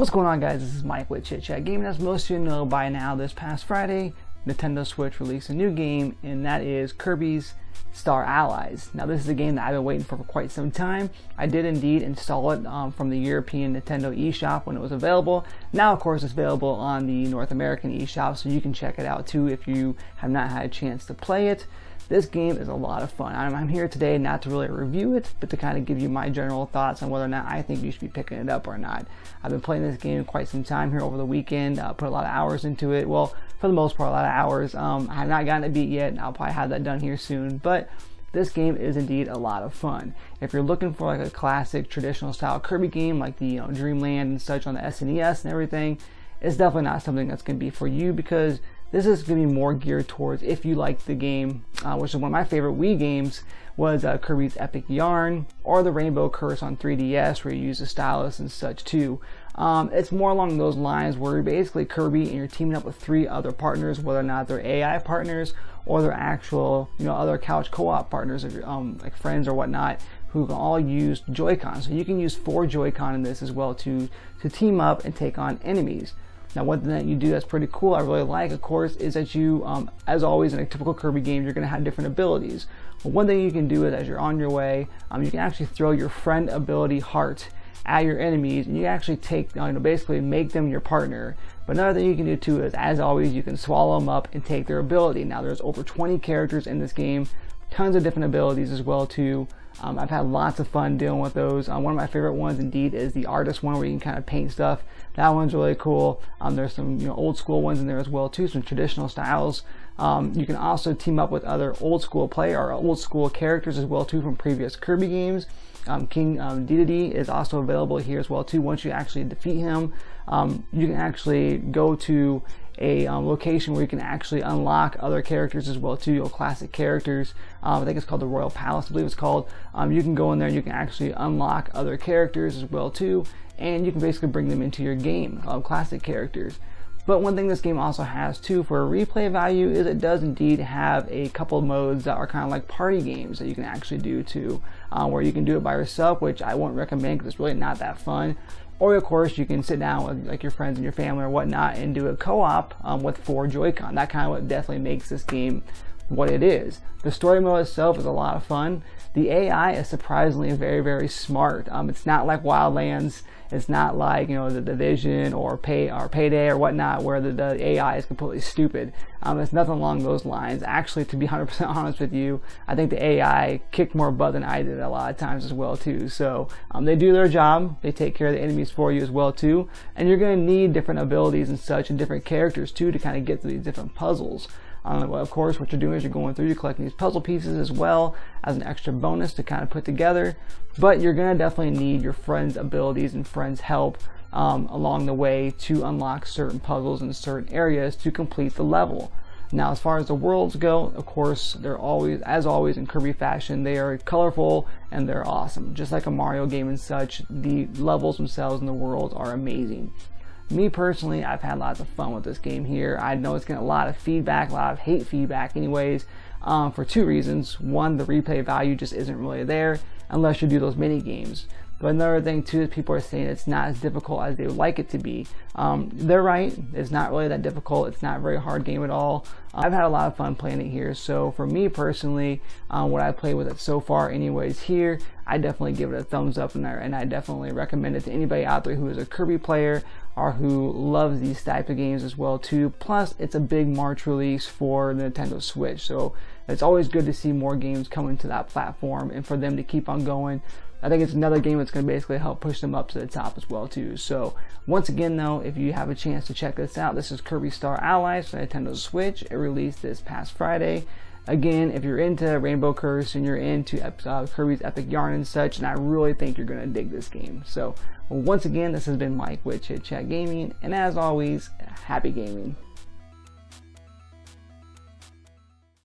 What's going on, guys? This is Mike with Chit Chat Gaming. As most of you know by now, this past Friday, Nintendo Switch released a new game, and that is Kirby's Star Allies. Now, this is a game that I've been waiting for quite some time. I did indeed install it from the European Nintendo eShop when it was available. Now, of course, it's available on the North American eShop, so you can check it out too if you have not had a chance to play it. This game is a lot of fun. I'm here today not to really review it, but to kind of give you my general thoughts on whether or not I think you should be picking it up or not. I've been playing this game quite some time here over the weekend. Put a lot of hours into it. Well, for the most part, a lot of hours. I have not gotten it beat yet. I'll probably have that done here soon. But this game is indeed a lot of fun. If you're looking for like a classic traditional style Kirby game, like the Dreamland and such on the SNES and everything, it's definitely not something that's going to be for you, because this is going to be more geared towards if you like the game, which is one of my favorite Wii games, was Kirby's Epic Yarn, or the Rainbow Curse on 3DS, where you use a stylus and such too. It's more along those lines where you're basically Kirby and you're teaming up with 3 other partners, whether or not they're AI partners or they're actual, other couch co-op partners, like friends or whatnot, who can all use Joy-Con. So you can use 4 Joy-Con in this as well to team up and take on enemies. Now, one thing that you do that's pretty cool, I really like, of course, is that you, as always in a typical Kirby game, you're going to have different abilities. Well, one thing you can do is, as you're on your way, you can actually throw your friend ability heart at your enemies, and you actually take, basically make them your partner. But another thing you can do too is, as always, you can swallow them up and take their ability. Now, there's over 20 characters in this game, tons of different abilities as well too. I've had lots of fun dealing with those. One of my favorite ones indeed is the artist one, where you can kind of paint stuff. That one's really cool. There's some old school ones in there as well too, some traditional styles. You can also team up with other old school old school characters as well too from previous Kirby games. King Dedede is also available here as well too. Once you actually defeat him, you can actually go to a location where you can actually unlock other characters as well too, classic characters. I think it's called the Royal Palace, I believe it's called. You can go in there and you can actually unlock other characters as well too, and you can basically bring them into your game, classic characters. But one thing this game also has too for a replay value is it does indeed have a couple of modes that are kind of like party games that you can actually do too, where you can do it by yourself, which I won't recommend because it's really not that fun. Or of course you can sit down with like your friends and your family or whatnot and do a co-op with 4 Joy-Con. That kind of what definitely makes this game what it is. The story mode itself is a lot of fun. The AI is surprisingly very, very smart. It's not like Wildlands. It's not like the Division or Payday or whatnot, where the AI is completely stupid. It's nothing along those lines. Actually, to be 100% honest with you, I think the AI kicked more butt than I did a lot of times as well too. So they do their job. They take care of the enemies for you as well too. And you're going to need different abilities and such, and different characters too, to kind of get through these different puzzles. Well, of course, what you're doing is you're going through, you're collecting these puzzle pieces as well as an extra bonus to kind of put together. But you're going to definitely need your friends' abilities and friends' help along the way to unlock certain puzzles in certain areas to complete the level. Now, as far as the worlds go, of course, they're always, as always in Kirby fashion, they are colorful and they're awesome. Just like a Mario game and such, the levels themselves and the worlds are amazing. Me personally, I've had lots of fun with this game here. I know it's getting a lot of feedback, a lot of hate feedback anyways, for 2 reasons. One, the replay value just isn't really there unless you do those mini games. But another thing too is people are saying it's not as difficult as they would like it to be. They're right. It's not really that difficult. It's not a very hard game at all. I've had a lot of fun playing it here. So for me personally, what I played with it so far anyways here, I definitely give it a thumbs up, and I definitely recommend it to anybody out there who is a Kirby player or who loves these type of games as well too. Plus, it's a big March release for the Nintendo Switch, so it's always good to see more games coming to that platform and for them to keep on going. I think it's another game that's going to basically help push them up to the top as well too. So once again though, if you have a chance to check this out, this is Kirby Star Allies for Nintendo Switch. It released this past Friday. Again, if you're into Rainbow Curse and you're into Kirby's Epic Yarn and such, and I really think you're going to dig this game. So once again, this has been Mike with Chit Chat Gaming, and as always, happy gaming.